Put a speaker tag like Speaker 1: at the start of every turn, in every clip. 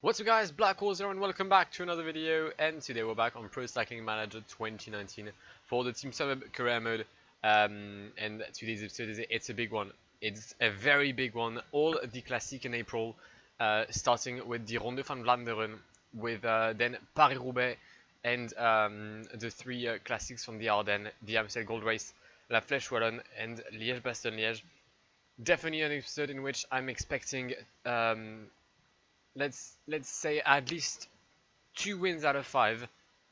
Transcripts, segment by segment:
Speaker 1: What's up guys, Blackwar here and welcome back to another video, and today we're back on Pro Cycling Manager 2019 for the Team Sunweb career mode, and today's episode it's a big one. It's a very big one. All the Classiques in April, starting with the Ronde van Vlaanderen, with then Paris-Roubaix and the three Classiques from the Ardennes, the Amstel Gold Race, La Flèche Wallonne and Liège-Bastogne-Liège. Definitely an episode in which I'm expecting let's say at least 2 wins out of 5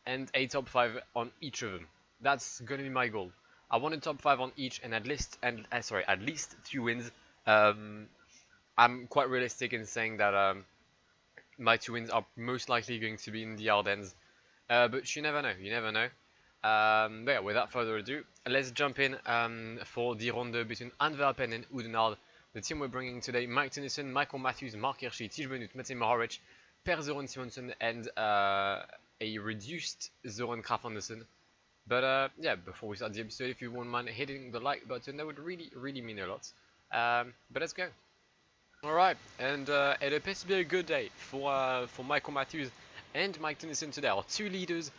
Speaker 1: and a top 5 on each of them. That's gonna be my goal. I want a top 5 on each and at least 2 wins. I'm quite realistic in saying that my 2 wins are most likely going to be in the Ardennes, but you never know. But yeah, without further ado, let's jump in for the ronde between Antwerpen and Oudenaarde. The team we're bringing today: Mike Tennyson, Michael Matthews, Mark Hirschi, Tige Benoot, Matej Mohoric, Per Zoran Simonsen, and a reduced Zoran Krafandersen. But yeah, before we start the episode, if you wouldn't mind hitting the like button, that would really mean a lot. But let's go. Alright, and it appears to be a good day for Michael Matthews and Mike Tennyson today. Our two leaders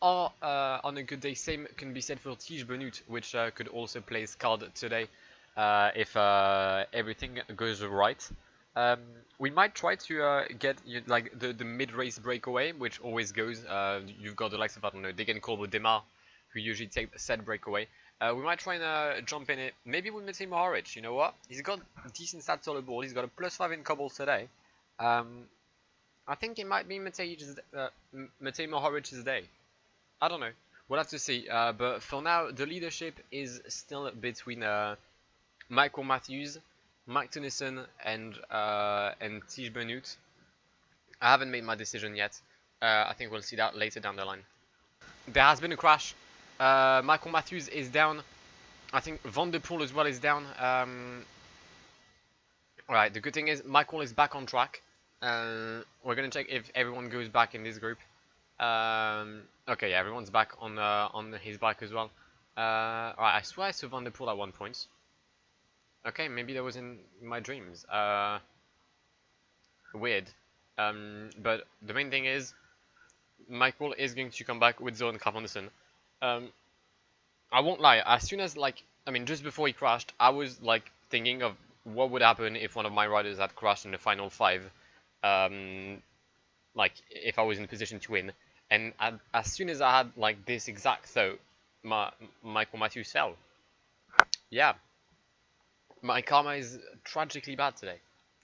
Speaker 1: are on a good day. Same can be said for Tige Benoot, which could also play his card today. If everything goes right, we might try to get like the mid-race breakaway, which always goes. You've got the likes of, I don't know, Degen Colbo Demar, who usually take the set breakaway. We might try and jump in it, maybe with Matej Mohoric. You know what? He's got decent stats all aboard. He's got a +5 in cobbles today. I think it might be Matej Mohoric's day. I don't know. We'll have to see. But for now, the leadership is still between Michael Matthews, Mike Tennyson, and Tige Benoot. I haven't made my decision yet. I think we'll see that later down the line. There has been a crash. Michael Matthews is down. I think Van der Poel as well is down. Alright, the good thing is Michael is back on track. We're gonna check if everyone goes back in this group. Okay, yeah, everyone's back on his bike as well. Alright, I swear I saw Van der Poel at one point. Okay, maybe that was in my dreams. Weird. But the main thing is, Michael is going to come back with Zoran Krafandersen. I won't lie, as soon as, just before he crashed, I was, thinking of what would happen if one of my riders had crashed in the final 5. If I was in a position to win. And as soon as I had, this exact thought, Michael Matthews fell. Yeah. My karma is tragically bad today.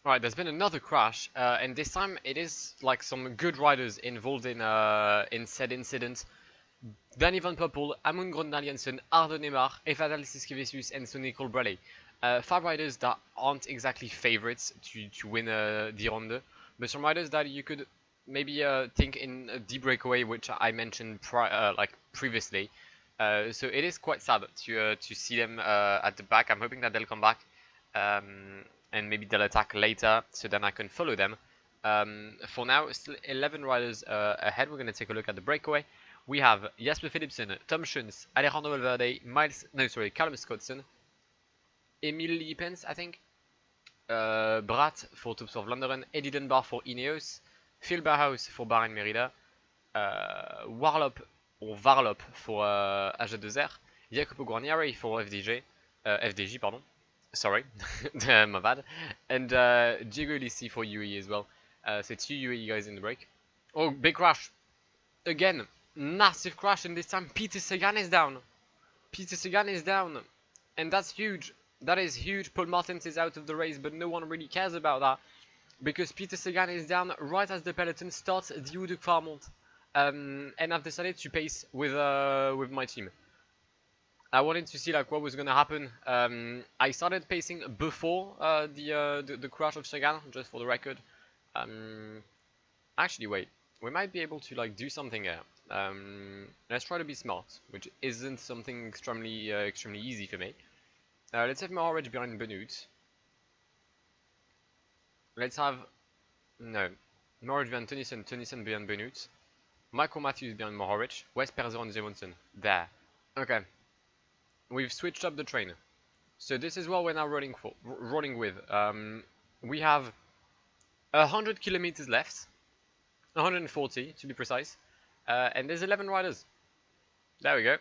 Speaker 1: Alright, there's been another crash, and this time it is some good riders involved in said incident. Danny Van Poppel, Amund Grøndal-Jensen, Ardo Neymar, Efadal Siskevicius, and Sonny Colbrelli. 5 riders that aren't exactly favorites to win the Ronde, but some riders that you could maybe think in the breakaway, which I mentioned previously. So it is quite sad to see them at the back. I'm hoping that they'll come back. And maybe they'll attack later, so then I can follow them. For now, still 11 riders ahead. We're going to take a look at the breakaway. We have Jasper Philipsen, Tom Schoens, Alejandro Valverde, Callum Scottson, Emil Liepens, I think, Brat for Tops of Vlaanderen, Eddie Dunbar for Ineos, Phil Bauhaus for Bahrain Merida, Warlop for AG2R, Jacopo Guarnieri for FDJ, pardon. Sorry, my bad. And Diego Ulissi for UAE as well. So 2 UAE guys in the break. Oh, big crash. Again, massive crash, and this time Peter Sagan is down. And that's huge. That is huge. Paul Martens is out of the race, but no one really cares about that. Because Peter Sagan is down right as the peloton starts the Oude Kvarmont. And I've decided to pace with my team. I wanted to see what was gonna happen. I started pacing before the crash of Sagan, just for the record. Actually, wait, we might be able to do something here. Let's try to be smart, which isn't something extremely easy for me. Let's have Mohoric behind Benoot. Let's have Mohoric behind Tennyson behind Benoot. Michael Matthews behind Mohoric. Where's Per Zoran Simonsen? There. Okay. We've switched up the train. So this is what we're now rolling with. We have 100 kilometers left. 140 to be precise. And there's 11 riders. There we go.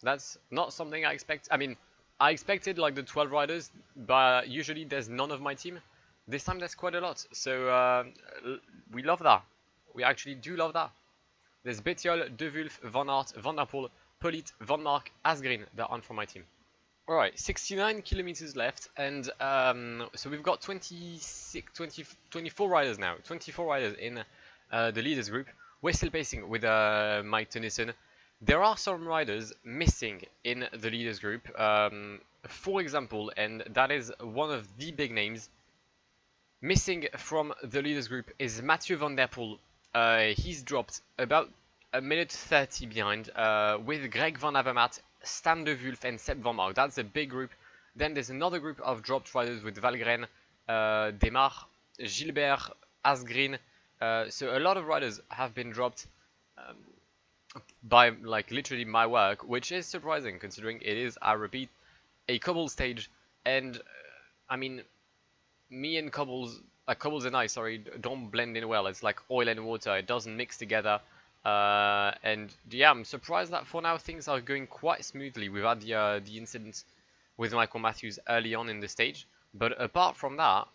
Speaker 1: That's not something I expect. I mean, I expected like the 12 riders, but usually there's none of my team. This time there's quite a lot, so we love that. We actually do love that. There's Bettiol, De Wulf, Van Aert, Van der Poel, Pollitt, Van Mark, Asgreen that aren't from my team. Alright, 69 kilometers left, and so we've got 24 riders now. 24 riders in the leaders group. We're still pacing with Mike Tennyson. There are some riders missing in the leaders group. For example, and that is one of the big names, missing from the leaders group is Mathieu Van Der Poel. He's dropped about a minute 30 behind with Greg Van Avermaet, Stan de Wulf and Seb Van Mark. That's a big group. Then there's another group of dropped riders with Valgren, Demar, Gilbert, Asgreen. So a lot of riders have been dropped by like literally my work, which is surprising considering it is, I repeat, a cobble stage. And I mean, me and cobbles and ice, sorry, don't blend in well. It's like oil and water. It doesn't mix together. And yeah, I'm surprised that for now things are going quite smoothly. We've had the incident with Michael Matthews early on in the stage, but apart from that,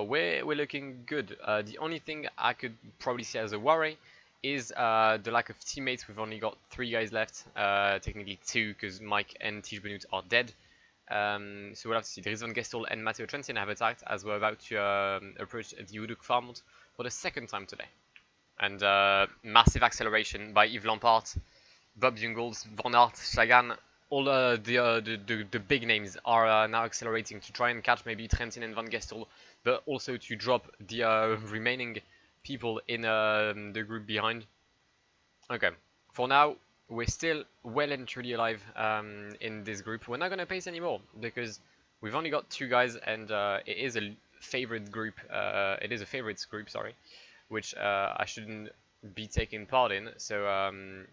Speaker 1: we're looking good. The only thing I could probably see as a worry is the lack of teammates. We've only got 3 guys left, technically 2 because Mike and Tige Benoit are dead. So we'll have to see. Dries van Gestel and Matteo Trentin have attacked as we're about to approach the Uduk Farmont for the 2nd time today. And massive acceleration by Yves Lampart, Bob Jungels, Van Aert, Sagan. All the big names are now accelerating to try and catch maybe Trentin and Van Gestel, but also to drop the remaining people in the group behind. Okay, for now, we're still well and truly alive in this group. We're not going to pace anymore because we've only got 2 guys, and it is a favorite group. It is a favorites group, sorry, which I shouldn't be taking part in. So I'm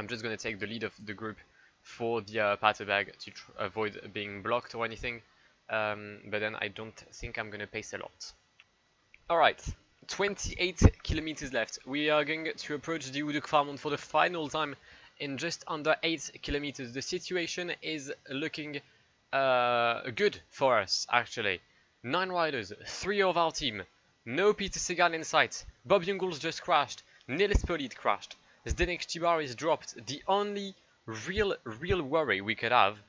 Speaker 1: just going to take the lead of the group for the Paterberg to avoid being blocked or anything. But then I don't think I'm going to pace a lot. Alright, 28 kilometers left. We are going to approach the Uduk Farmont for the final time in just under 8 kilometers. The situation is looking good for us, actually. 9 riders, 3 of our team. No Peter Sagan in sight. Bob Jungels just crashed. Nils Pollitt crashed. Zdenek Štibar is dropped. The only real worry we could have,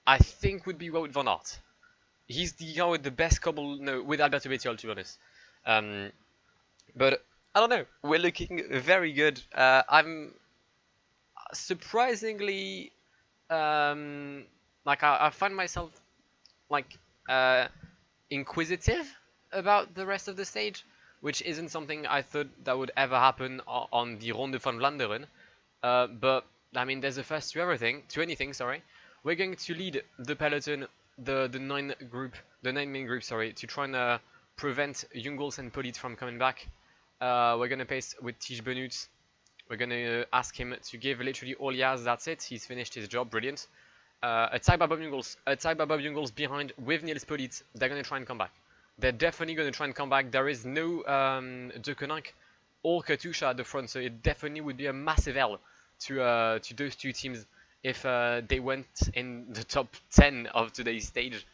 Speaker 1: I think, would be Wout van Aert. He's the guy with the best cobble, no, with Alberto Bettiol, to be honest. But I don't know. We're looking very good. I'm surprisingly like I find myself like inquisitive about the rest of the stage, which isn't something I thought that would ever happen on the Ronde van Vlaanderen. But I mean, there's a first to anything. Sorry, we're going to lead the peloton, the 9 main group, sorry, to try and prevent Jungels and Pollitt from coming back. We're gonna pace with Tige Benoit. We're gonna ask him to give literally all he has. That's it. He's finished his job. Brilliant. Attack by Bob Jungels behind with Nils Pollitt. They're gonna try and come back. They're definitely gonna try and come back. There is no De Koninck or Katusha at the front, so it definitely would be a massive L to those 2 teams if they went in the top 10 of today's stage.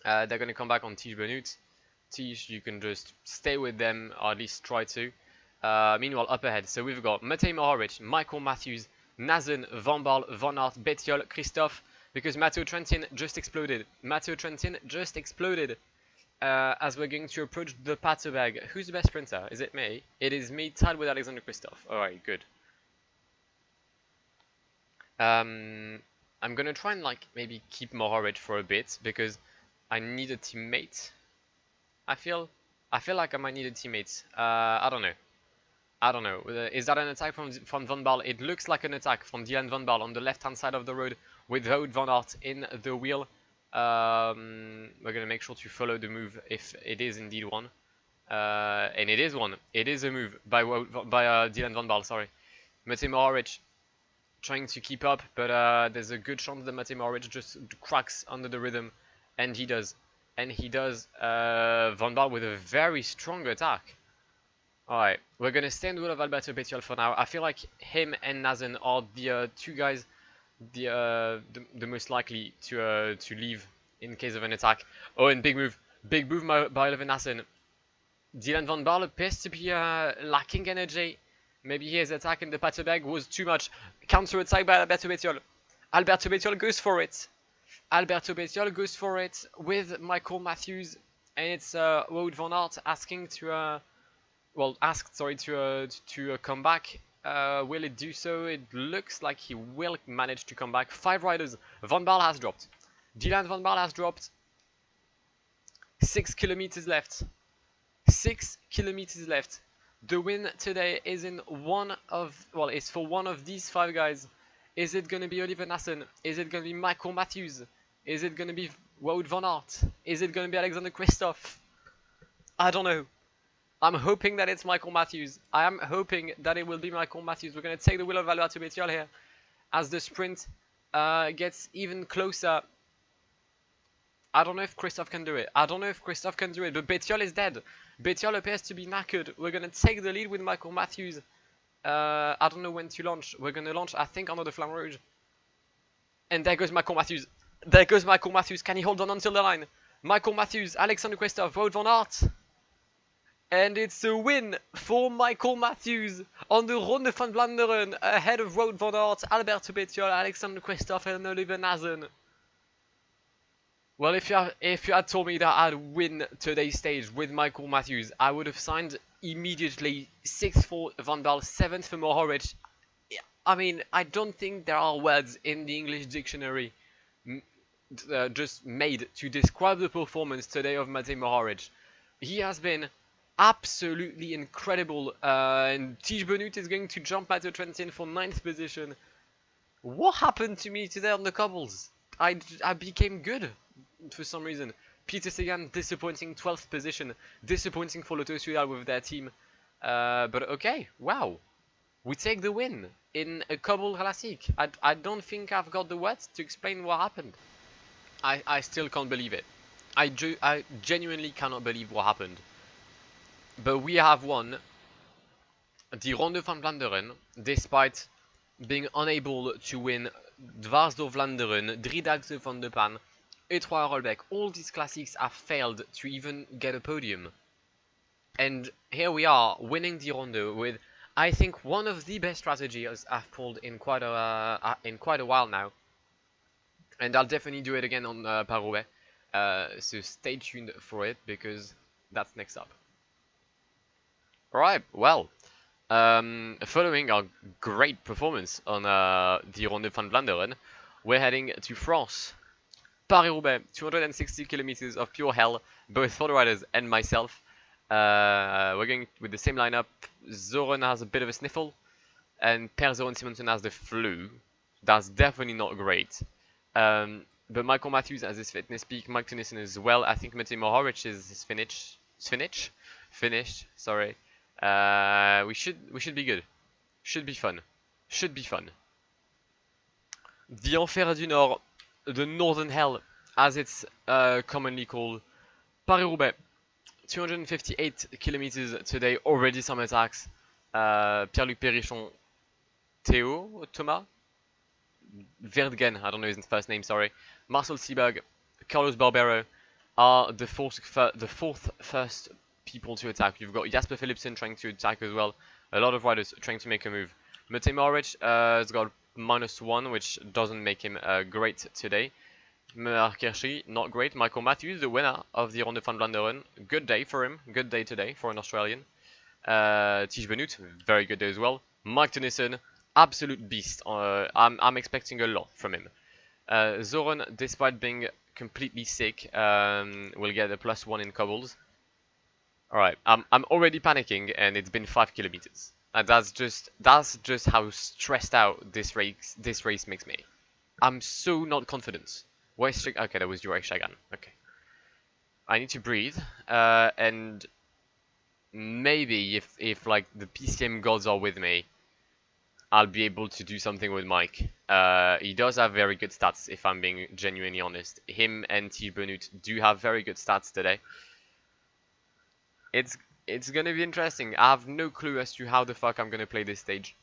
Speaker 1: They're gonna come back on Tige Benoit. Tige, you can just stay with them, or at least try to. Meanwhile, up ahead, so we've got Matej Mohoric, Michael Matthews, Nazen, Van Baarle, Van Aert, Bettiol, Christophe, because Matteo Trentin just exploded. As we're going to approach the Paterberg. Who's the best sprinter? Is it me? It is me, tied with Alexander Christophe. Alright, good. I'm gonna try and like maybe keep Mohoric for a bit because I need a teammate. I feel like I might need a teammate. I don't know. Is that an attack from Van Baarle? It looks like an attack from Dylan Van Baarle on the left-hand side of the road with Wout van Aert in the wheel. We're gonna make sure to follow the move if it is indeed one. And it is one. It is a move by Dylan Van Baarle. Sorry, Matej Mohoric trying to keep up, but there's a good chance that Matej Mohoric just cracks under the rhythm, and he does. Van Baarle with a very strong attack. Alright, we're gonna stay in the wheel of Alberto Bettiol for now. I feel like him and Nazen are the two guys the most likely to leave in case of an attack. Oh, and big move by Oliver Nazen. Dylan van Baarle appears to be lacking energy. Maybe his attack in the Paterberg was too much. Counter attack by Alberto Bettiol. Alberto Bettiol goes for it. Alberto Bettiol goes for it with Michael Matthews, and it's Wout van Aert asking to come back. Will it do so? It looks like he will manage to come back. 5 riders. Van Baarle has dropped. Dylan van Baarle has dropped. 6 kilometers left. 6 kilometers left. The win today is in it's for one of these 5 guys. Is it going to be Oliver Nassen? Is it going to be Michael Matthews? Is it going to be Wout van Aert? Is it going to be Alexander Kristoff? I don't know. I'm hoping that it's Michael Matthews. I am hoping that it will be Michael Matthews. We're going to take the wheel of Alberto Bettiol here as the sprint gets even closer. I don't know if Kristoff can do it. But Bettiol is dead. Bettiol appears to be knackered. We're going to take the lead with Michael Matthews. I don't know when to launch. We're going to launch, I think, under the Flamme Rouge. And there goes Michael Matthews. Can he hold on until the line? Michael Matthews, Alexander Kristoff, Wout van Aert. And it's a win for Michael Matthews on the Ronde van Vlaanderen ahead of Wout van Aert, Alberto Bettiol, Alexander Kristoff and Oliver Nazen. Well, if you had told me that I'd win today's stage with Michael Matthews, I would have signed immediately. 6th for Van Baarle, 7th for Mohoric. I mean, I don't think there are words in the English dictionary just made to describe the performance today of Matej Mohoric. He has been absolutely incredible, and Tige Benoot is going to jump Matteo Trentin for 9th position. What happened to me today on the cobbles? I became good for some reason. Peter Sagan, disappointing 12th position. Disappointing for Lotto Soudal with their team. But okay, wow. We take the win in a cobble classic. I don't think I've got the words to explain what happened. I still can't believe it. I genuinely cannot believe what happened. But we have won the Ronde van Vlaanderen despite being unable to win Dwars door Vlaanderen, Driedaagse van de Pan, Étroit Rolbec. All these classics have failed to even get a podium. And here we are winning the Ronde with, I think, one of the best strategies I've pulled in quite a while now. And I'll definitely do it again on Paris-Roubaix. So stay tuned for it because that's next up. Alright, well, following our great performance on the Ronde van Vlaanderen, we're heading to France. Paris-Roubaix, 260 kilometers of pure hell, both for the riders and myself. We're going with the same lineup. Zoran has a bit of a sniffle, and Per Zoran Simonsen has the flu. That's definitely not great. But Michael Matthews has his fitness peak, Mike Tennyson as well. I think Matej Mohoric is finished. Sorry. We should be good. Should be fun. The Enfer du Nord, the Northern Hell, as it's commonly called. Paris-Roubaix, 258 kilometers today. Already some attacks. Pierre-Luc Perrichon, Thomas Verdgen, I don't know his first name, sorry. Marcel Seberg, Carlos Barbero are the fourth first people to attack. You've got Jasper Philipsen trying to attack as well. A lot of riders trying to make a move. Matej Mohoric has got -1, which doesn't make him great today. Mark Hirschi, not great. Michael Matthews, the winner of the Ronde van Vlaanderen. Good day for him. Good day today for an Australian. Tige Benoot, very good day as well. Mike Tennyson, absolute beast. I'm expecting a lot from him. Zoran, despite being completely sick, will get a +1 in cobbles. Alright, I'm already panicking, and it's been 5 kilometers. That's just how stressed out this race makes me. I'm so not confident. Where's okay, that was Juraj Sagan. Okay, I need to breathe, and maybe if like the PCM gods are with me, I'll be able to do something with Mike. He does have very good stats, if I'm being genuinely honest. Him and Tige Benoot do have very good stats today. It's it's gonna be interesting. I have no clue as to how the fuck I'm gonna play this stage.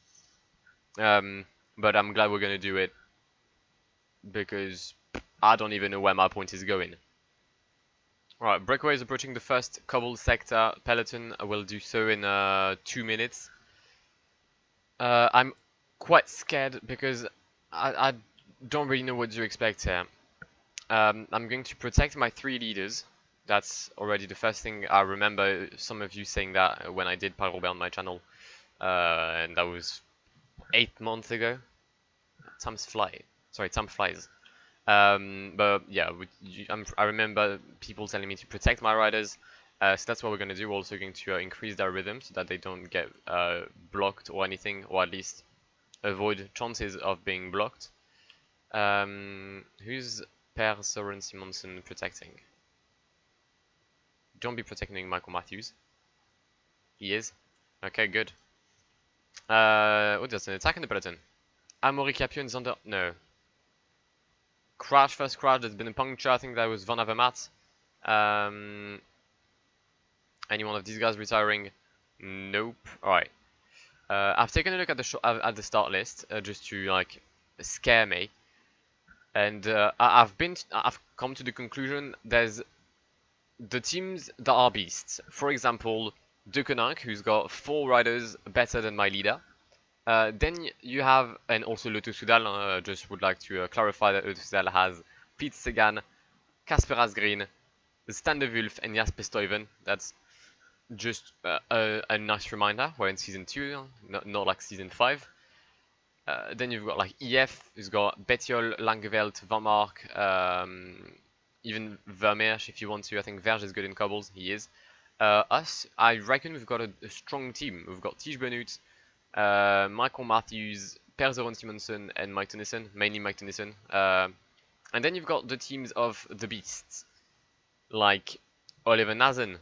Speaker 1: But I'm glad we're gonna do it because I don't even know where my point is going. Alright, Breakaway is approaching the first cobbled sector. Peloton will do so in 2 minutes. I'm quite scared because I don't really know what to expect here. I'm going to protect my 3 leaders. That's already the first thing. I remember some of you saying that when I did Paris-Roubaix on my channel. And that was 8 months ago. Time flies. But yeah, I remember people telling me to protect my riders. So that's what we're going to do. We're also going to increase their rhythm so that they don't get blocked or anything, or at least avoid chances of being blocked. Who's Per Søren Simonsen protecting? Don't be protecting Michael Matthews. He is. Okay, good. Oh, there's an attack in the peloton. Amaury Capio and Zander. No. First crash, there's been a puncture. I think that was Van Avermaet. Any one of these guys retiring? Nope. Alright. I've taken a look at the start list just to like scare me, and I've come to the conclusion there's the teams that are beasts. For example, De Koninck, who's got 4 riders better than my leader. Then you have, and also Lotto Soudal, just would like to clarify that Lotto Soudal has Pete Sagan, Casper Asgreen, Stan de Wulf, and Jasper Stuyven. That's just a nice reminder. We're in season 2, not like season 5. Then you've got like EF, who's got Bettiol, Langeveld, Van Mark, even Vermeersch if you want to. I think Verge is good in cobbles, he is. Us, I reckon we've got a strong team. We've got Tige Benoot, Michael Matthews, Per Søren Simonsen, and Mike Tennyson, mainly Mike Tennyson. And then you've got the teams of the beasts, like Oliver Nazen,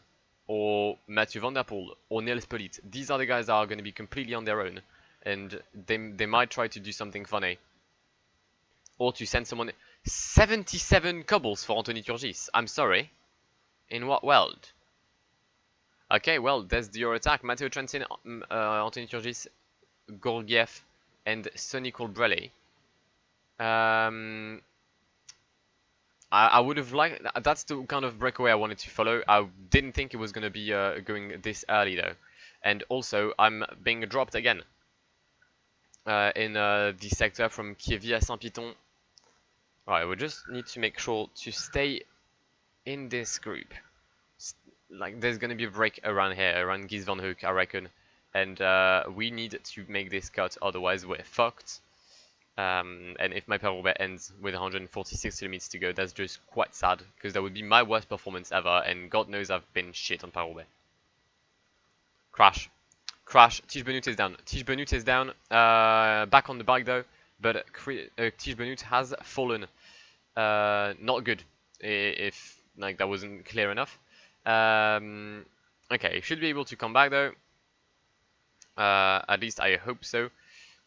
Speaker 1: or Mathieu Van Der Poel, or Niels Politt. These are the guys that are going to be completely on their own, and they might try to do something funny. Or to send someone... 77 cobbles for Anthony Turgis. I'm sorry. In what world? Okay, well, there's your attack. Matteo Trentin, Anthony Turgis, Gorgiev, and Sonny Colbrelli. I would have liked... That's the kind of breakaway I wanted to follow. I didn't think it was going to be going this early, though. And also, I'm being dropped again. In the sector from Kiev à Saint-Piton. Alright, we just need to make sure to stay in this group. Like, there's going to be a break around here, around Gies Van Hoek, I reckon. And we need to make this cut, otherwise we're fucked. And if my Paris-Roubaix ends with 146 kilometers to go, that's just quite sad, because that would be my worst performance ever, and God knows I've been shit on Paris-Roubaix. Crash. Crash. Tige Benoot is down. Tige Benoot is down. Back on the bike though, but Tige Benoot has fallen. Not good, if like that wasn't clear enough. Okay, he should be able to come back though. At least I hope so.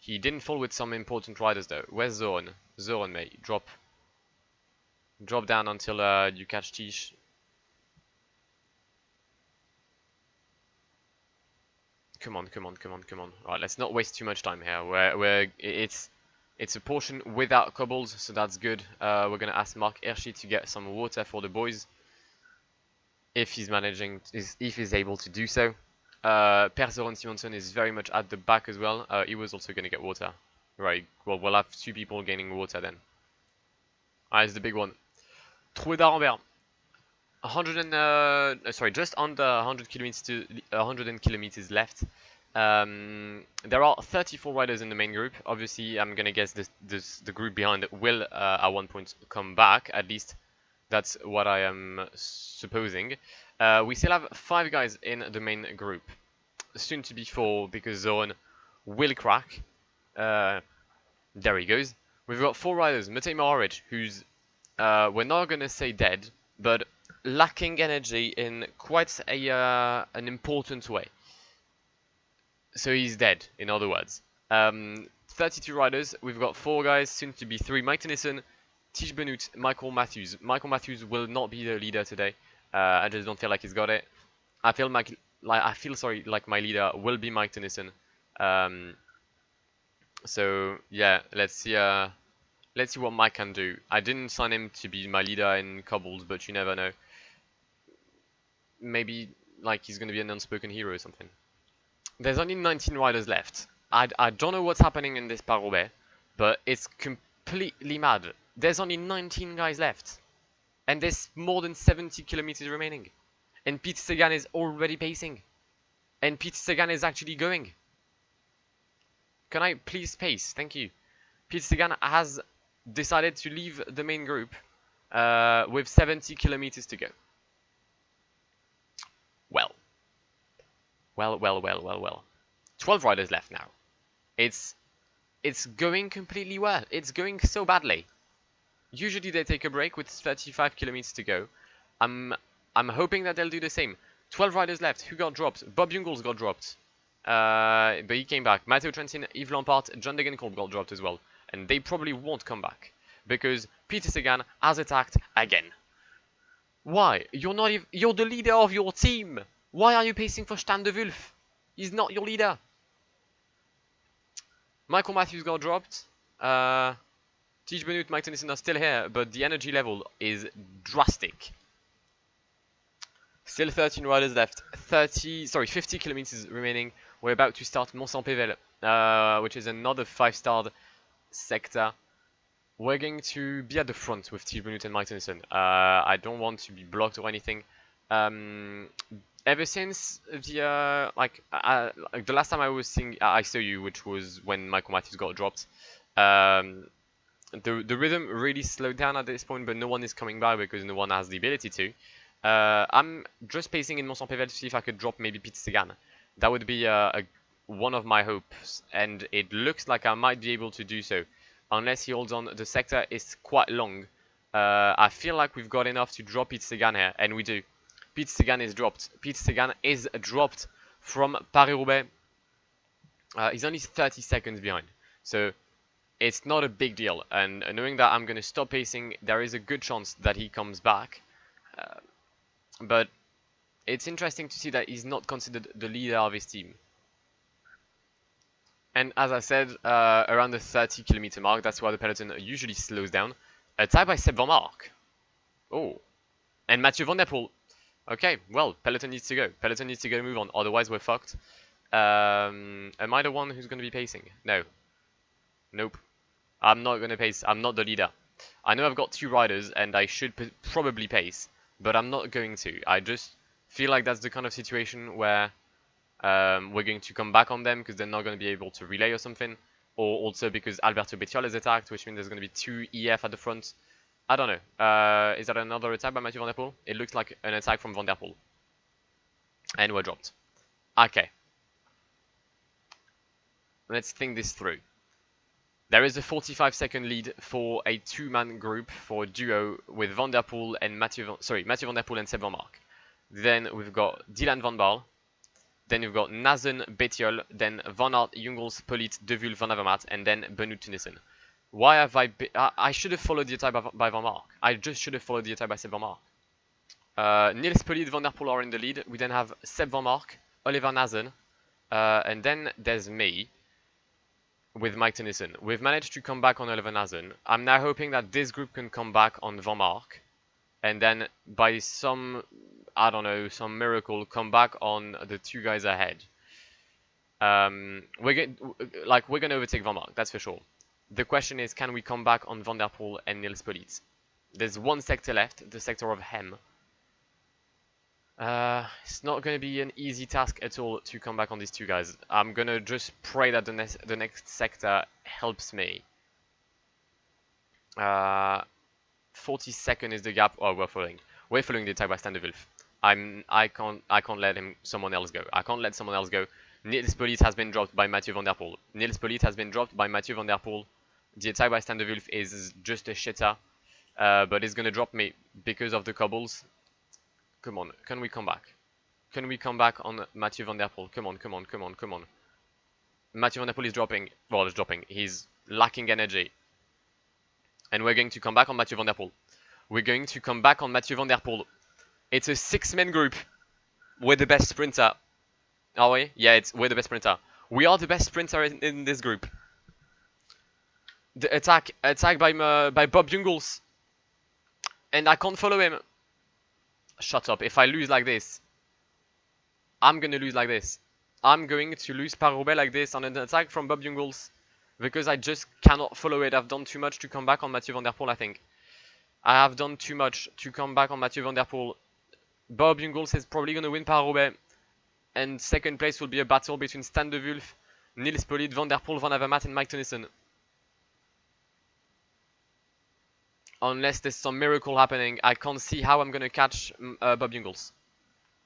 Speaker 1: He didn't fall with some important riders though. Where's Zoran? Zoran, mate, drop down until you catch Tige. Come on. Alright, let's not waste too much time here. It's a portion without cobbles, so that's good. We're gonna ask Mark Hirschi to get some water for the boys, if he's able to do so. Per Søren Simonsen is very much at the back as well. He was also gonna get water. Right. Well, we'll have 2 people gaining water then. Alright, it's the big one. Trou d'Arembert. Just under 100 kilometers left. There are 34 riders in the main group. Obviously, I'm gonna guess the group behind will at one point come back. At least that's what I am supposing. We still have 5 guys in the main group. Soon to be 4 because Zoran will crack. There he goes. We've got 4 riders. Matej Mohoric, who's we're not gonna say dead, but lacking energy in quite an important way. So he's dead, in other words. 32 riders. We've got 4 guys, soon to be 3. Mike Tennyson, Tige Benoot, Michael Matthews. Michael Matthews will not be the leader today. I just don't feel like he's got it. I feel I feel sorry, like my leader will be Mike Tennyson. So yeah, let's see what Mike can do. I didn't sign him to be my leader in cobbles, but you never know. Maybe like he's gonna be an unspoken hero or something. There's only 19 riders left. I don't know what's happening in this Paris-Roubaix, but it's completely mad. There's only 19 guys left, and there's more than 70 kilometers remaining. And Peter Sagan is already pacing, and Peter Sagan is actually going. Can I please pace? Thank you. Peter Sagan has decided to leave the main group with 70 kilometers to go. Well. 12 riders left now. It's going completely well. It's going so badly. Usually they take a break with 35 kilometers to go. I'm hoping that they'll do the same. 12 riders left. Who got dropped? Bob Jungels got dropped. But he came back. Matteo Trentin, Yves Lampard, John Degenkolb got dropped as well. And they probably won't come back. Because Peter Sagan has attacked again. Why? You're the leader of your team. Why are you pacing for Stan de Wulf? He's not your leader. Michael Matthews got dropped. Tige Benoit, Mike Tennyson are still here, but the energy level is drastic. Still 13 riders left. 50 kilometers remaining. We're about to start Mont-Saint-Pével, which is another 5-star sector. We're going to be at the front with Tige Benoit and Mike Tennyson. I don't want to be blocked or anything. Ever since the the last time I saw you, which was when Michael Matthews got dropped, the rhythm really slowed down at this point, but no one is coming back because no one has the ability to. I'm just pacing in Mont-Saint-Pével to see if I could drop maybe Peter Sagan. That would be one of my hopes, and it looks like I might be able to do so, unless he holds on. The sector is quite long. I feel like we've got enough to drop Peter Sagan here, and we do. Peter Sagan is dropped. Peter Sagan is dropped from Paris-Roubaix. He's only 30 seconds behind, so it's not a big deal. And knowing that I'm going to stop pacing, there is a good chance that he comes back. But it's interesting to see that he's not considered the leader of his team. And as I said, around the 30-kilometer mark, that's where the peloton usually slows down. A tie by Seb Van Mark. Oh, and Mathieu Van Der Poel. Okay, well, peloton needs to go. Peloton needs to go, move on, otherwise we're fucked. Am I the one who's going to be pacing? No. Nope. I'm not going to pace. I'm not the leader. I know I've got 2 riders and I should probably pace, but I'm not going to. I just feel like that's the kind of situation where we're going to come back on them because they're not going to be able to relay or something. Or also because Alberto Bettiol is attacked, which means there's going to be 2 EF at the front. I don't know. Is that another attack by Mathieu Van Der Poel? It looks like an attack from Van Der Poel. And we're dropped. Okay. Let's think this through. There is a 45-second lead for a 2-man group, for a duo with Van Der Poel and Mathieu Van Der Poel and Seb Van Mark. Then we've got Dylan Van Baarle. Then we've got Nazen, Bettiol, then Van Aert, Jungels, Pollitt, De Wulf, Van Avermaet, and then Benoit Tennyson. Why have I should have followed the attack by Van Mark. I just should have followed the attack by Seb Van Mark. Niels Pollitt, Van Der Poel are in the lead. We then have Seb Van Mark, Oliver Nazen, and then there's me with Mike Tennyson. We've managed to come back on Oliver Nazen. I'm now hoping that this group can come back on Van Mark, and then by some, I don't know, some miracle, come back on the 2 guys ahead. We're gonna overtake Van Mark, that's for sure. The question is, can we come back on Van Der Poel and Niels Pollitt? There's 1 sector left, the sector of Hem. It's not going to be an easy task at all to come back on these 2 guys. I'm going to just pray that the next sector helps me. 40-second is the gap. Oh, we're following the attack by Stan de Wulf. I can't let someone else go. I can't let someone else go. Niels Pollitt has been dropped by Mathieu Van Der Poel. Niels Pollitt has been dropped by Mathieu Van Der Poel. The attack by Stan de Wulf is just a shitter, but it's gonna drop me because of the cobbles. Come on, can we come back? Can we come back on Mathieu Van Der Poel? Come on. Mathieu Van Der Poel is dropping. Well, he's dropping. He's lacking energy. And we're going to come back on Mathieu Van Der Poel. We're going to come back on Mathieu Van Der Poel. It's a 6-man group with the best sprinter Are we? Yeah, we're the best sprinter. We are the best sprinter in this group. The attack by Bob Jungels, and I can't follow him. Shut up. If I lose like this, I'm gonna lose like this. I'm going to lose Paris-Roubaix like this on an attack from Bob Jungels because I just cannot follow it. I've done too much to come back on Mathieu van der Poel, I think. I have done too much to come back on Mathieu van der Poel. Bob Jungels is probably going to win Paris-Roubaix, and second place will be a battle between Stan de Wulf, Nils Politt, Van der Poel, Van Avermaet, and Mike Tennyson. Unless there's some miracle happening, I can't see how I'm going to catch Bob Jungels.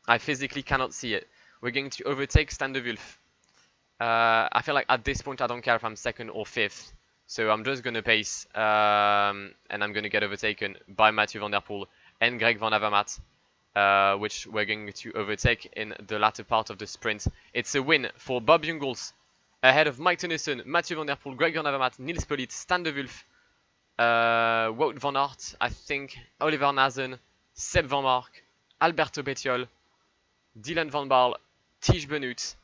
Speaker 1: I physically cannot see it. We're going to overtake Stan de Wulf. I feel like at this point I don't care if I'm second or fifth. So I'm just going to pace and I'm going to get overtaken by Mathieu van der Poel and Greg Van Avermaet, which we're going to overtake in the latter part of the sprint. It's a win for Bob Jungels ahead of Mike Tennyson, Mathieu van der Poel, Greg Van Avermaet, Nils Politt, Stan de Wulf, Wout van Aert, I think, Oliver Nazen, Seb Van Mark, Alberto Bettiol, Dylan Van Baarle, Tige Benoot.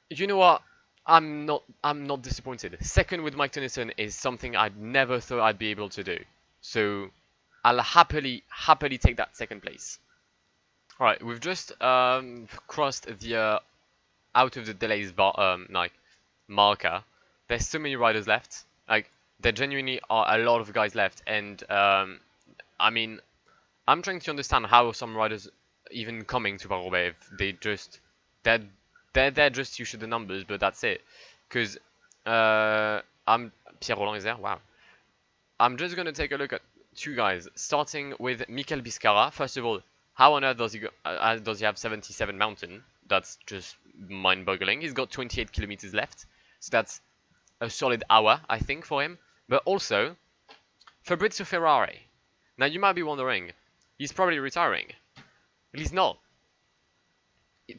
Speaker 1: You know what? I'm not disappointed. Second with Mike Tennyson is something I never thought I'd be able to do. So I'll happily take that second place. Alright, we've just crossed the out of the delays marker. There's so many riders left. Like, there genuinely are a lot of guys left, and I mean, I'm trying to understand how some riders even coming to Paris-Roubaix, they're there just to show the numbers, but that's it. Because Pierre Roland is there. Wow. I'm just gonna take a look at two guys, starting with Mikel Biscara. First of all, how on earth does he have 77 mountain? That's just mind-boggling. He's got 28 kilometers left, so that's a solid hour, I think, for him. But also, Fabrizio Ferrari. Now you might be wondering, he's probably retiring. He's not.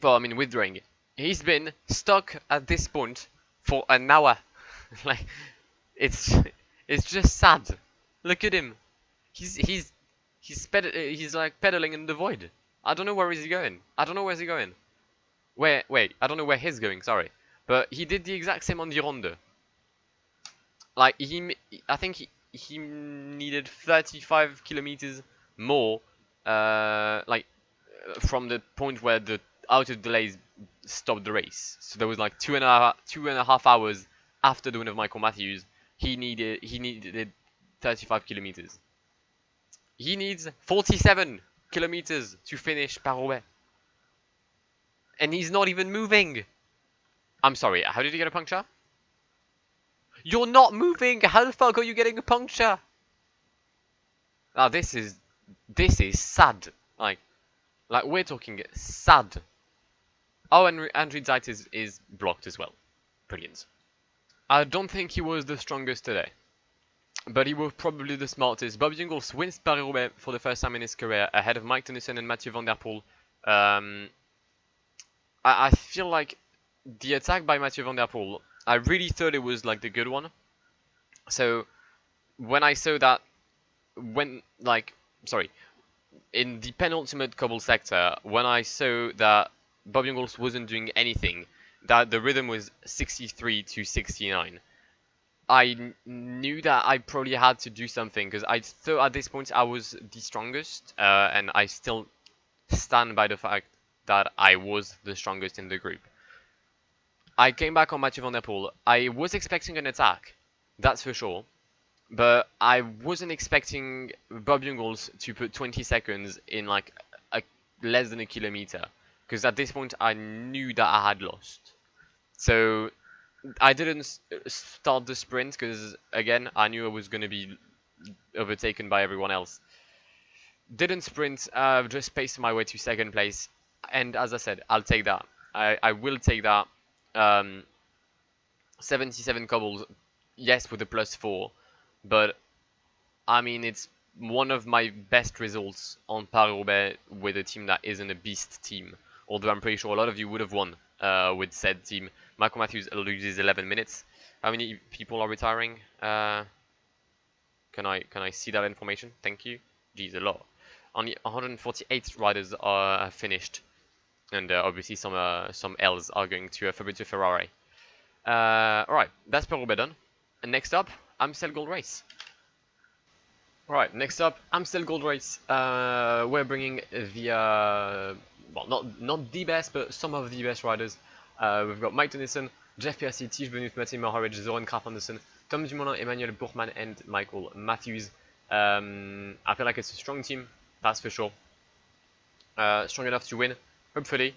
Speaker 1: Well, I mean, withdrawing. He's been stuck at this point for an hour. Like, it's just sad. Look at him. He's like pedaling in the void. I don't know where is he going. I don't know where's he going. Wait, I don't know where he's going. Sorry, but he did the exact same on the Ronde. Like I think he needed 35 kilometers more. Like from the point where the outer delays stopped the race. So there was like two and a half hours after the win of Michael Matthews. He needed 35 kilometers. He needs 47 kilometers to finish Paris-Roubaix. And he's not even moving. I'm sorry, how did he get a puncture? You're not moving! How the fuck are you getting a puncture? Now this is sad. Like we're talking sad. Oh, and Andrew Zeit is blocked as well. Brilliant. I don't think he was the strongest today, but he was probably the smartest. Bob Jungels wins Paris-Roubaix for the first time in his career, ahead of Mike Tennyson and Mathieu van der Poel. I feel like the attack by Mathieu van der Poel, I really thought it was like the good one. So when I saw that, in the penultimate cobble sector, when I saw that Bob Jungels wasn't doing anything, that the rhythm was 63 to 69, I knew that I probably had to do something, because I thought at this point I was the strongest, and I still stand by the fact that I was the strongest in the group. I came back on Mathieu van der Poel. I was expecting an attack, that's for sure, but I wasn't expecting Bob Jungels to put 20 seconds in like less than a kilometer, because at this point I knew that I had lost. So I didn't start the sprint because, again, I knew I was going to be overtaken by everyone else. Didn't sprint, just paced my way to second place. And as I said, I'll take that. I will take that. 77 cobbles, yes, with a +4. But, I mean, it's one of my best results on Paris-Roubaix with a team that isn't a beast team. Although I'm pretty sure a lot of you would have won with said team. Michael Matthews loses 11 minutes. How many people are retiring? Can I see that information? Thank you. Geez, a lot. Only 148 riders are finished. And obviously some L's are going to Fabrizio Ferrari. Alright, that's Paris-Roubaix done. And next up, Amstel Gold Race. Alright, next up, Amstel Gold Race. We're bringing the, well, not the best, but some of the best riders. We've got Mike Tennyson, Jeff Piercy, Tige Benoît, Mathieu Mohoric, Zoran Kraf-Andersen, Tom Dumoulin, Emmanuel Bourgman, and Michael Matthews. I feel like it's a strong team, that's for sure. Strong enough to win, hopefully.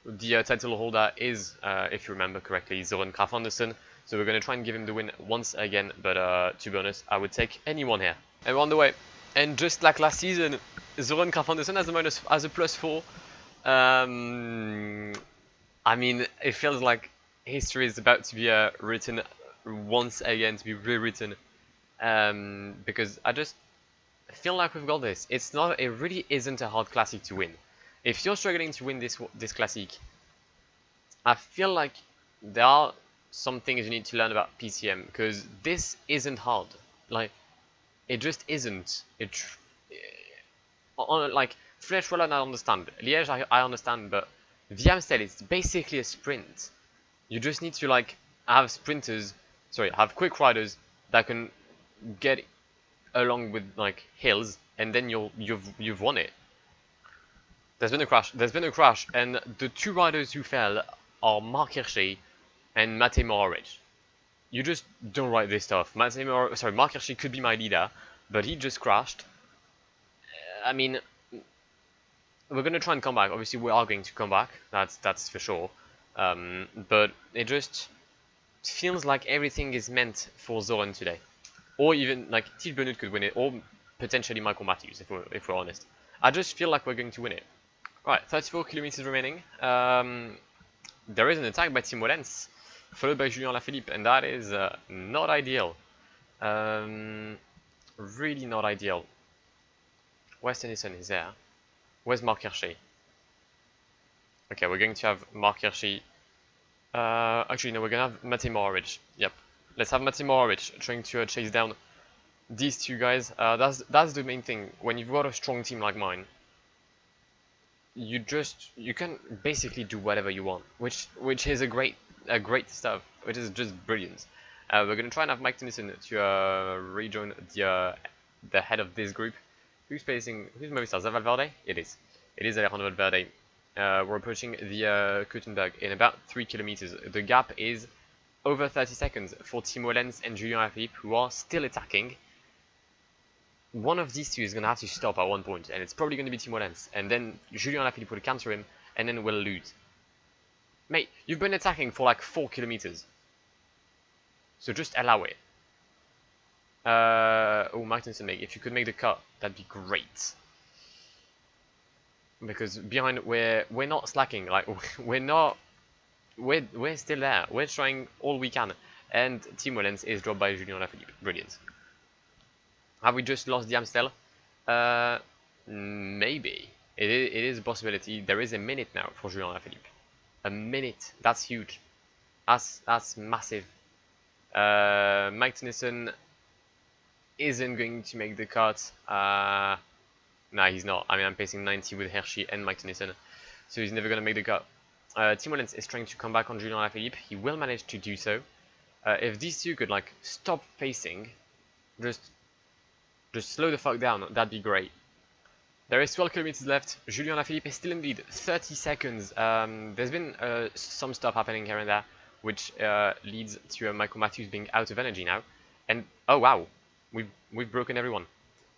Speaker 1: The title holder is, if you remember correctly, Zoran Kraf-Andersen. So we're going to try and give him the win once again, but to be honest, I would take anyone here. And we're on the way. And just like last season, Zoran Kraf-Andersen has a +4. I mean, it feels like history is about to be written once again, to be rewritten. Because I just feel like we've got this. It really isn't a hard classic to win. If you're struggling to win this classic, I feel like there are some things you need to learn about PCM, because this isn't hard. Like, it just isn't. Like Flèche Wallonne, I understand. Liège, I understand, but the Amstel is basically a sprint. You just need to like have have quick riders that can get along with like hills, and then you've won it. There's been a crash, and the two riders who fell are Mark Hirschi and Matej Mohoric. You just don't write this stuff. Mark Hirschi could be my leader, but he just crashed. I mean, we're gonna try and come back. Obviously, we are going to come back. That's for sure. But it just feels like everything is meant for Zoran today, or even like Tige Benoît could win it, or potentially Michael Matthews if we're honest. I just feel like we're going to win it. Right, 34 kilometers remaining. There is an attack by Tim Wellens, followed by Julien Alaphilippe, and that is not ideal. Really not ideal. Where's Tennyson? Is there? Where's Mark Hirschi? Okay, we're going to have Mark Hirschi. Actually, no, we're going to have Matej Mohoric. Yep. Let's have Matej Mohoric trying to chase down these two guys. That's the main thing. When you've got a strong team like mine, you can basically do whatever you want, which is a great stuff, which is just brilliant. We're going to try and have Mike Tennyson to rejoin the head of this group. Who's Movistar? Is that Valverde? It is Alejandro Valverde. We're approaching the Kuttenberg in about 3 kilometers. The gap is over 30 seconds for Tim Wellens and Julien Alaphilippe, who are still attacking. One of these two is going to have to stop at one point, and it's probably going to be Tim Wellens, and then Julien Alaphilippe will counter him, and then we'll lose. Mate, you've been attacking for like 4 kilometers, so just allow it. Oh, Mike Tennyson, if you could make the cut, that'd be great. Because behind, we're not slacking. Like we're still there. We're trying all we can, and Tim Wellens is dropped by Julien Alaphilippe. Brilliant. Have we just lost the Amstel? Maybe. It is a possibility. There is a minute now for Julien Alaphilippe. A minute. That's huge. That's massive. Mike Tennyson isn't going to make the cut. Nah, he's not. I mean, I'm pacing 90 with Hirschi and Mike Tennyson, so he's never going to make the cut. Tim Wellens is trying to come back on Julien Alaphilippe. He will manage to do so. If these two could like stop pacing, just slow the fuck down, that'd be great. There is 12 kilometers left. Julien Alaphilippe is still in lead, 30 seconds. There's been some stuff happening here and there, which leads to Michael Matthews being out of energy now. And oh wow, we've broken everyone.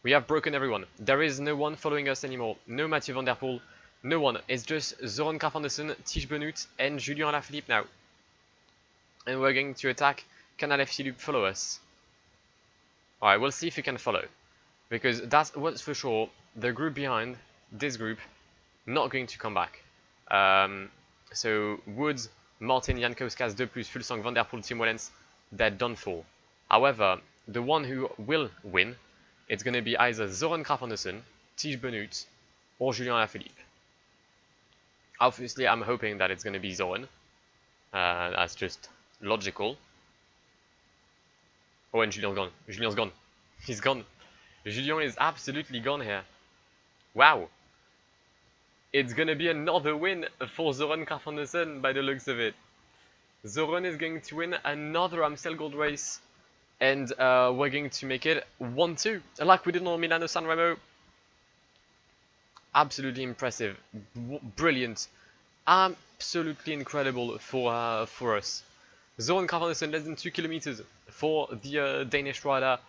Speaker 1: We have broken everyone. There is no one following us anymore. No Mathieu van der Poel. No one. It's just Zoran Kraf-Andersen, Tige Benoît, and Julien Alaphilippe now. And we're going to attack. Can Alaphilippe follow us? Alright, we'll see if he can follow. Because that's what's for sure. The group behind, this group, not going to come back. So Woods, Martin, Jankowskas, De Plus, Fulsang, Van der Poel, Tim Wellens, they're done for. However, the one who will win, it's going to be either Zoran Kraf-Andersen, Tige Benoît, or Julien Alaphilippe. Obviously, I'm hoping that it's going to be Zoran. That's just logical. Oh, and Julien's gone. Julien's gone. He's gone. Julien is absolutely gone here. Wow. it's gonna be another win for Zoran Carfanderson by the looks of it. Zoran is going to win another Amstel Gold Race, and we're going to make it 1-2, like we did on Milano Sanremo. Absolutely impressive, brilliant, absolutely incredible for us. Zoran Carfanderson less than 2 kilometers for the Danish rider.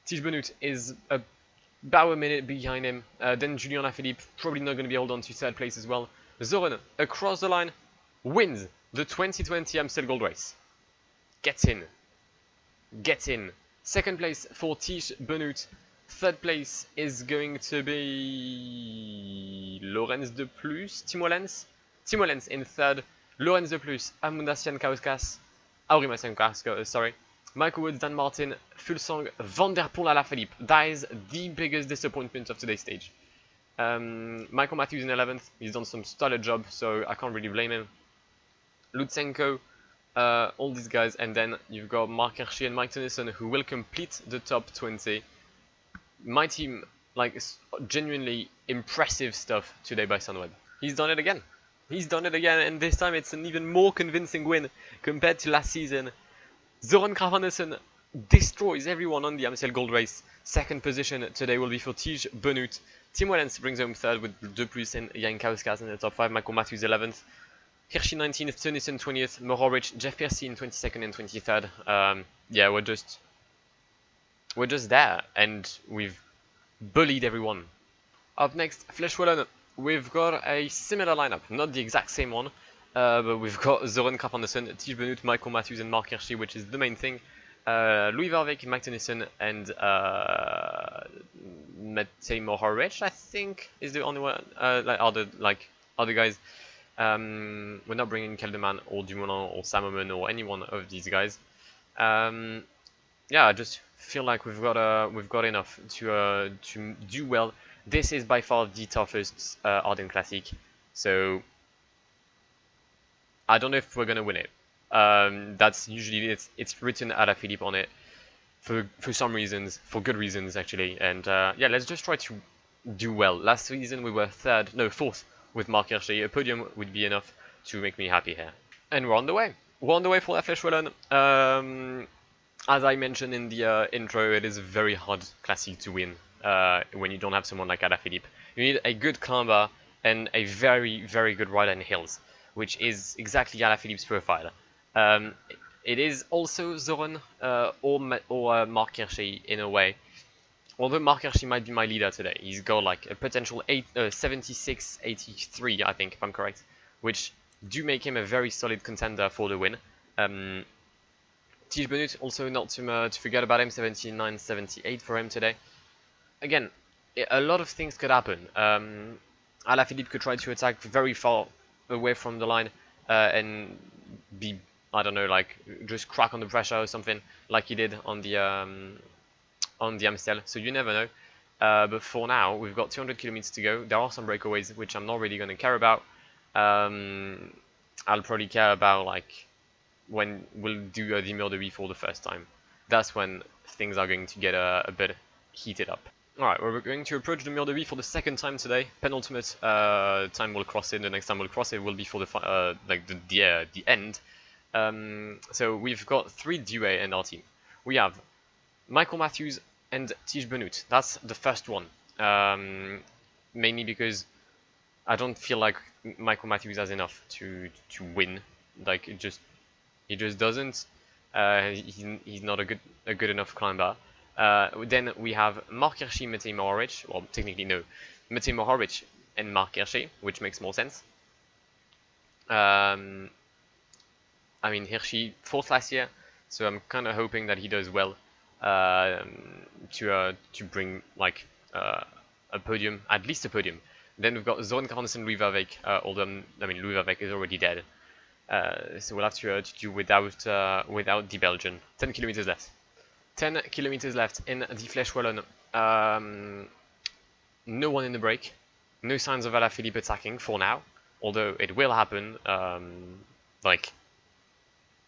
Speaker 1: Tige Benoot is about a minute behind him. Then Julien Alaphilippe probably not going to be hold on to third place as well. Zoran across the line wins the 2020 Amstel Gold Race. Get in. Get in. Second place for Tige Benoot. Third place is going to be Lorenz de Plus, Timo Lenz. Timo Lenz in third. Lorenz de Plus, Amundsen Kauskas, Aurimasen Kauskas, sorry. Michael Woods, Dan Martin, Fulsang, Van der Poel, Alaphilippe. That is the biggest disappointment of today's stage. Michael Matthews in 11th. He's done some stellar job, so I can't really blame him. Lutsenko, all these guys, and then you've got Mark Hirschi and Mike Tennyson who will complete the top 20. My team, like, genuinely impressive stuff today by Sunweb. He's done it again. He's done it again, and this time it's an even more convincing win compared to last season. Zoran Carfanderson destroys everyone on the Amstel Gold Race. Second position today will be for Tige Benoot. Timo Lenz brings home third with De Plus and Jan Kauskas in the top 5. Michael Matthews 11th. Hirschi 19th, Tennyson 20th, Mohoric, Jeff Piercy in 22nd and 23rd. Yeah, we're just there, and we've bullied everyone. Up next, Flèche Wallonne. We've got a similar lineup, not the exact same one, but we've got Zoran Carfanderson, Tige Benoot, Michael Matthews and Mark Hirschi, which is the main thing. Louis Verbeek, Mike Tennyson, and Matej Mohoric, I think, is the only one. Other guys. We're not bringing Kelderman or Dumoulin or Salomon or any one of these guys. Yeah, I just feel like we've got enough to do well. This is by far the toughest Ardennes Classic, so I don't know if we're gonna win it. That's usually it's written Alaphilippe on it for some reasons, for good reasons actually. And yeah, let's just try to do well. Last season we were fourth with Mark Hirschi. A podium would be enough to make me happy here. And we're on the way. We're on the way for La Flèche Wallonne. As I mentioned in the intro, it is a very hard classic to win when you don't have someone like Alaphilippe. You need a good climber and a very, very good rider in hills, which is exactly Alaphilippe's profile. It is also Zoran or Mark Hirschi in a way. Although Mark Hirschi might be my leader today. He's got like a potential 76, 83, I think, if I'm correct, which do make him a very solid contender for the win. Tige Benoot, also not to forget about him, 79, 78 for him today. Again, a lot of things could happen. Alaphilippe could try to attack very far away from the line and be, I don't know, like just crack on the pressure or something, like he did on the Amstel. So you never know. But for now, we've got 200 kilometers to go. There are some breakaways which I'm not really going to care about. I'll probably care about like when we'll do the Mur de Vie for the first time. That's when things are going to get a bit heated up. Alright, well, we're going to approach the Mur de Vie for the second time today. Penultimate time we'll cross it. The next time we'll cross it will be for the the end. So we've got 3 duets in our team. We have Michael Matthews and Tige Benoot. That's the first one. Mainly because I don't feel like Michael Matthews has enough to win. Like he just doesn't. He's not a good enough climber. Then we have Mark Hirschi, Matej Mohoric. Well, technically no, Matej Mohoric and Mark Hirschi, which makes more sense. I mean, Hirschi 4th last year, so I'm kind of hoping that he does well to bring like a podium, at least a podium. Then we've got Zoran Carfanderson, Louis Verbeek, although I mean Louis Verbeek is already dead, so we'll have to do without the Belgian. 10 kilometers left. 10 kilometers left in the Flèche Wallonne. No one in the break. No signs of Alaphilippe attacking for now, although it will happen like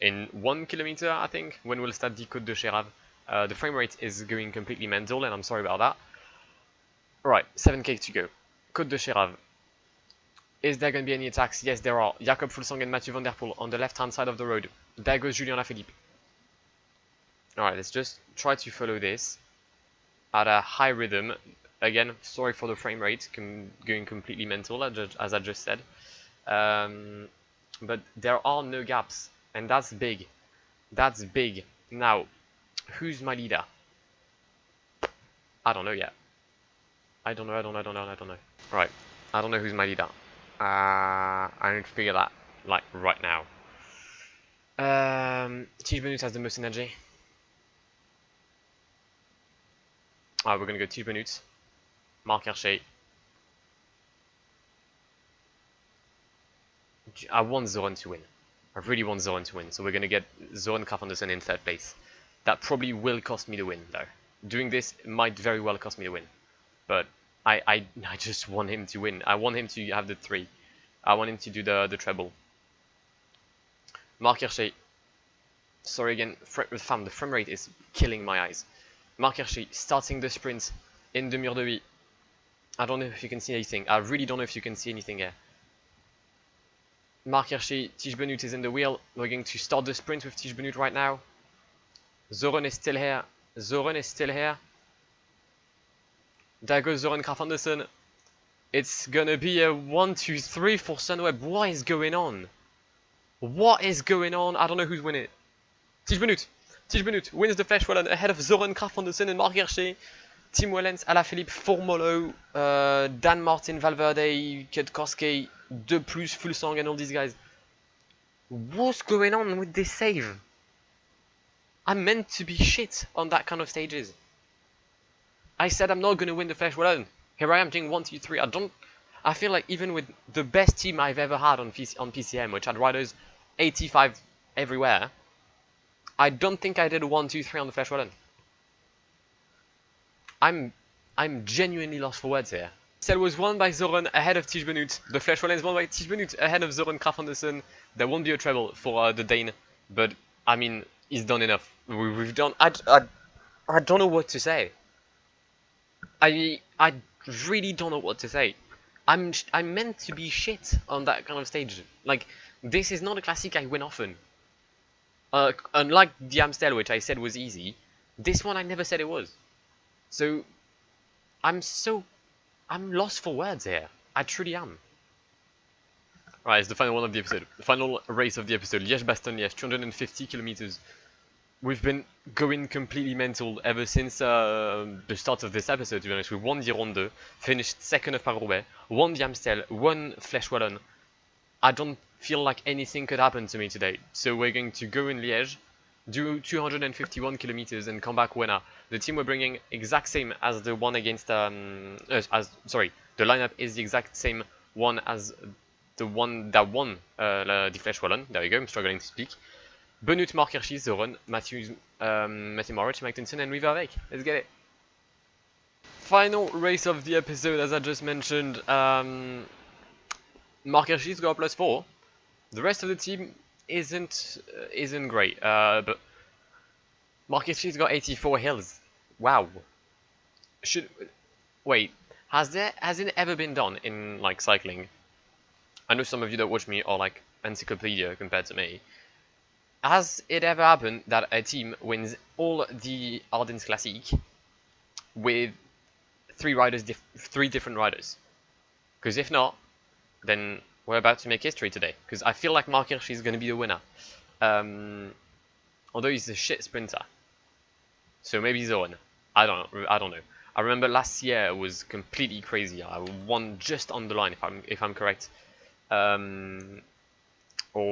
Speaker 1: in 1 kilometer, I think, when we'll start the Côte de Chérave. The frame rate is going completely mental, and I'm sorry about that. Alright, 7k to go. Côte de Chérave. Is there going to be any attacks? Yes, there are. Jakob Fuglsang and Mathieu van der Poel on the left-hand side of the road. There goes Julien Alaphilippe. Alright, let's just try to follow this at a high rhythm. Again, sorry for the frame rate, going completely mental, as I just said. But there are no gaps, and that's big. That's big. Now, who's my leader? I don't know yet. I don't know. Right, I don't know who's my leader. I need to figure that, like, right now. Tiege Benoot has the most energy. We're gonna go Tiege Benoot, Marc Hirschi. I want Zoran to win. I really want Zoran to win, so we're gonna get Zoran Krafandersen in third place. That probably will cost me the win, though. Doing this might very well cost me the win, but I just want him to win. I want him to have the 3. I want him to do the treble. Marc Hirschi. Sorry again, the frame rate is killing my eyes. Marc Hirschi starting the sprint in the Mur de Huy. I don't know if you can see anything. I really don't know if you can see anything here. Marc Hirschi, Tiege Benoot is in the wheel. We're going to start the sprint with Tiege Benoot right now. Zoran is still here. Zoran is still here. There goes Zoran Krafandersen. It's gonna be a 1, 2, 3 for Sunweb. What is going on? What is going on? I don't know who's winning it. Tiege Benoot. Tiege Benoot wins the Flèche Wallonne ahead of Zoran Krafandersen and Marc Hirschi. Tim Wellens, Alaphilippe, Formolo, Dan Martin, Valverde, Kwiatkowski, De Plus, Fuglsang, and all these guys. What's going on with this save? I'm meant to be shit on that kind of stages. I said I'm not going to win the Flèche Wallonne. Here I am doing 1, 2, 3. I feel like even with the best team I've ever had on PCM, which had riders 85 everywhere, I don't think I did a 1, 2, 3 on the Flèche Wallonne. I'm genuinely lost for words here. Amstel was won by Zoran ahead of Tiege Benoot. The Flèche Wallonne is won by Tiege Benoot ahead of Zoran Krafandersen. There won't be a treble for the Dane, but I mean, he's done enough. We've done. I don't know what to say. I really don't know what to say. I'm meant to be shit on that kind of stage. Like, this is not a classic I win often. Unlike the Amstel, which I said was easy, this one I never said it was. So I'm lost for words here. I truly am. Right, it's the final one of the episode. The final race of the episode. Liège-Bastogne-Liège, 250 kilometers. We've been going completely mental ever since the start of this episode, to be honest. We won the Ronde, finished second of Paris-Roubaix, won the Amstel, won Flèche Wallonne. I don't feel like anything could happen to me today. So we're going to go in Liège, do 251 kilometers and come back winner. The team we're bringing exact same as the one against sorry, the lineup is the exact same one as the one that won the Flèche Wallonne. There we go, I'm struggling to speak. Benoot, Marc Hirschi, Zoran, Mathieu Morris, Mike Tinson, and River Avec. Let's get it. Final race of the episode, as I just mentioned. Marc Hirschi's got a +4. The rest of the team isn't great, but Marc Hirschi's got 84 hills. Wow. Wait? Has it ever been done in like cycling? I know some of you that watch me are like encyclopedia compared to me. Has it ever happened that a team wins all the Ardennes Classiques with three different riders? Because if not, then we're about to make history today. Because I feel like Marc Hirschi is going to be the winner. Although he's a shit sprinter. So maybe Zoran. I don't know. I remember last year it was completely crazy. I won just on the line, if I'm correct. Or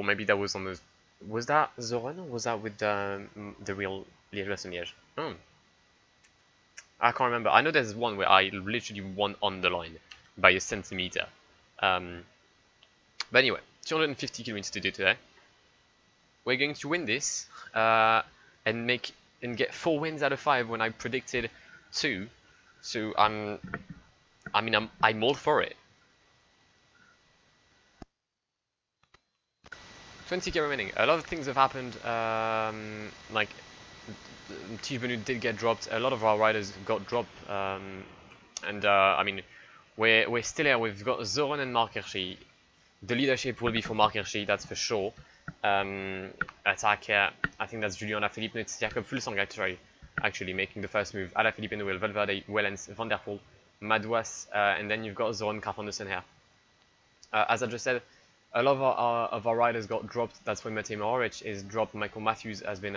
Speaker 1: maybe that was on the. Was that Zoran or was that with the real Liège-Bastogne-Liège? I can't remember. I know there's one where I literally won on the line by a centimeter. But anyway, 250 kilometers to do today. We're going to win this and get 4 wins out of 5 when I predicted 2. So I'm all for it. 20k remaining. A lot of things have happened. Like Tiege Benoot did get dropped. A lot of our riders got dropped. I mean, we're still here. We've got Zoran and Marc Hirschi. The leadership will be for Marc Hirschi, that's for sure. Attack here, I think that's Julien Alaphilippe. No, it's Jakob Fuglsang actually making the first move. Alaphilippe in the wheel, Valverde, Wellens, Van der Poel, Madouas, and then you've got Zoran Carl-Anderson here. As I just said, a lot of our riders got dropped. That's when Matej Mohoric is dropped. Michael Matthews has been,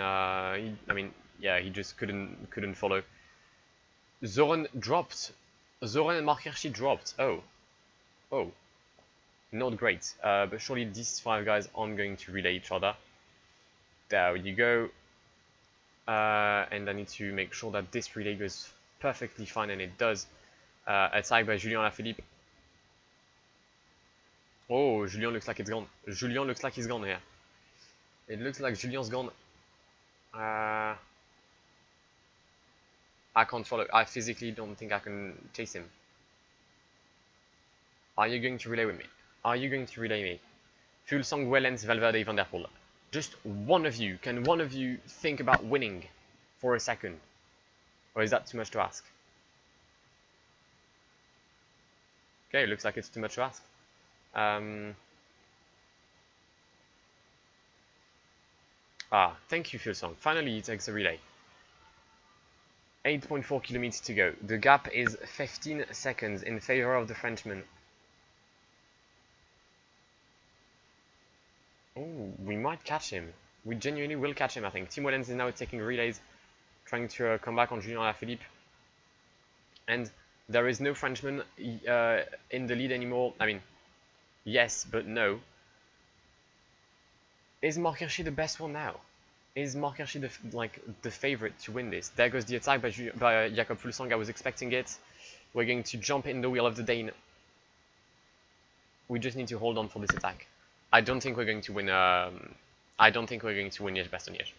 Speaker 1: he just couldn't follow. Zoran dropped. Zoran and Marc Hirschi dropped. Oh, not great. But surely these 5 guys aren't going to relay each other. There you go. And I need to make sure that this relay goes perfectly fine, and it does. Attack by Julien Alaphilippe. Oh, Julien looks like it's gone. Julien looks like he's gone here. It looks like Julien's gone. I can't follow. I physically don't think I can chase him. Are you going to relay with me? Are you going to relay me? Fuglsang, Wellens, Valverde, Van der Poel. Just one of you. Can one of you think about winning for a second? Or is that too much to ask? Okay, it looks like it's too much to ask. Thank you, Fuglsang. Finally, he takes a relay. 8.4 kilometers to go. The gap is 15 seconds in favor of the Frenchman. Oh, we might catch him. We genuinely will catch him, I think. Tim Wellens is now taking relays, trying to come back on Julien Alaphilippe. And there is no Frenchman in the lead anymore. I mean, yes, but no. Is Marc Hirschi the best one now? Is Marc Hirschi the favorite to win this? There goes the attack by Jakob Fuglsang. I was expecting it. We're going to jump in the wheel of the Dane. We just need to hold on for this attack. I don't think we're going to win. I don't think we're going to win Liège-Bastogne-Liège.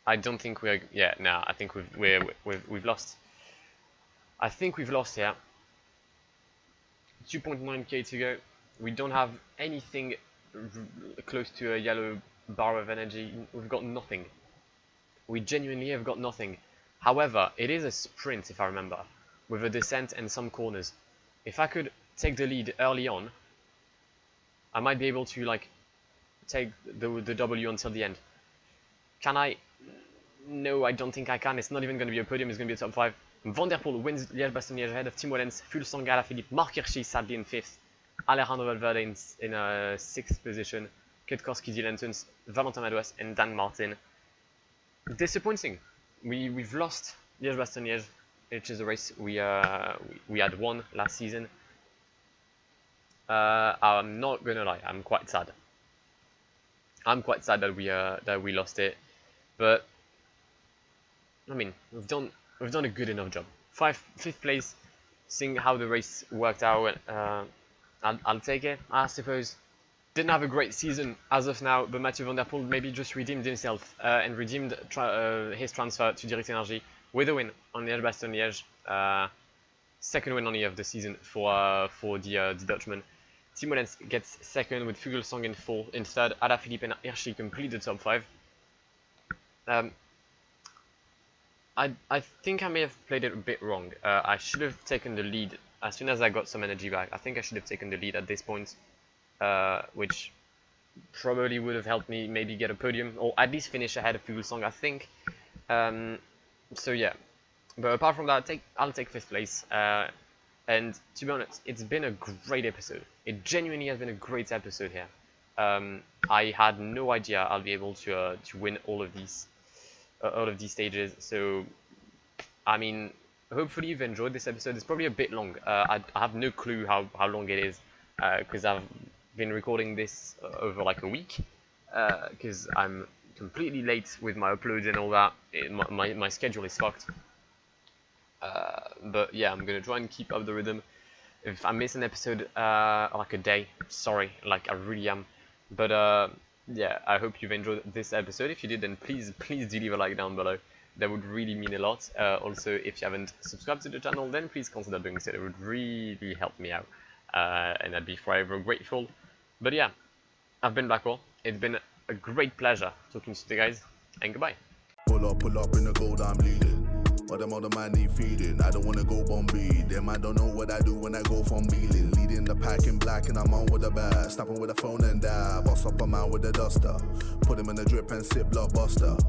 Speaker 1: I don't think we're. Yeah, no. I think we've lost. I think we've lost here. 2.9k to go. We don't have anything close to a yellow bar of energy. We've got nothing. We genuinely have got nothing. However, it is a sprint, if I remember, with a descent and some corners. If I could take the lead early on, I might be able to take the W until the end. Can I? No, I don't think I can. It's not even going to be a podium. It's going to be a top 5. Van der Poel wins Liège-Bastogne-Liège ahead of Tim Wellens, Fuglsang, Alaphilippe, Marc Hirschi sadly in 5th, Alejandro Valverde in 6th position, Kwiatkowski, Dilentons, Valentin Madouas, and Dan Martin. Disappointing. We've lost Liège-Bastogne-Liège, which is a race we had won last season. I'm not gonna lie, I'm quite sad. I'm quite sad that we lost it, but I mean we've done a good enough job. 5th place, seeing how the race worked out. I'll take it, I suppose. Didn't have a great season as of now, but Mathieu Van der Poel maybe just redeemed himself and redeemed his transfer to Direct Energy with a win on Liège-Bastogne-Liège. 2nd win only of the season for the Dutchman. Tim Wellens gets 2nd with Fuglsang in 3rd. Alaphilippe and Hirschi complete the top 5. I think I may have played it a bit wrong. I should have taken the lead as soon as I got some energy back. I think I should have taken the lead at this point, which probably would have helped me maybe get a podium or at least finish ahead of Fuglsang, I think. So yeah, but apart from that, I'll take 5th place. And to be honest, it's been a great episode. It genuinely has been a great episode here. I had no idea I'll be able to win all of these stages. So, I mean, hopefully you've enjoyed this episode. It's probably a bit long. I have no clue how long it is because I've been recording this over like a week because I'm completely late with my uploads and all that. My schedule is fucked. But yeah, I'm gonna try and keep up the rhythm. If I miss an episode like a day, sorry, like I really am. But yeah, I hope you've enjoyed this episode. If you did, then please do leave a like down below. That would really mean a lot. Also, if you haven't subscribed to the channel, then please consider doing so. It would really help me out, and I'd be forever grateful. But yeah, I've been Blackwar. It's been a great pleasure talking to you guys, and goodbye.
Speaker 2: Pull up in the gold, I'm leading. But them other man need feeding. I don't wanna go Bombay. Them I don't know what I do when I go from Beeling. Leading the pack in black and I'm on with the bag. Snapping with a phone and dab. Boss up a man with a duster. Put him in the drip and sit blockbuster.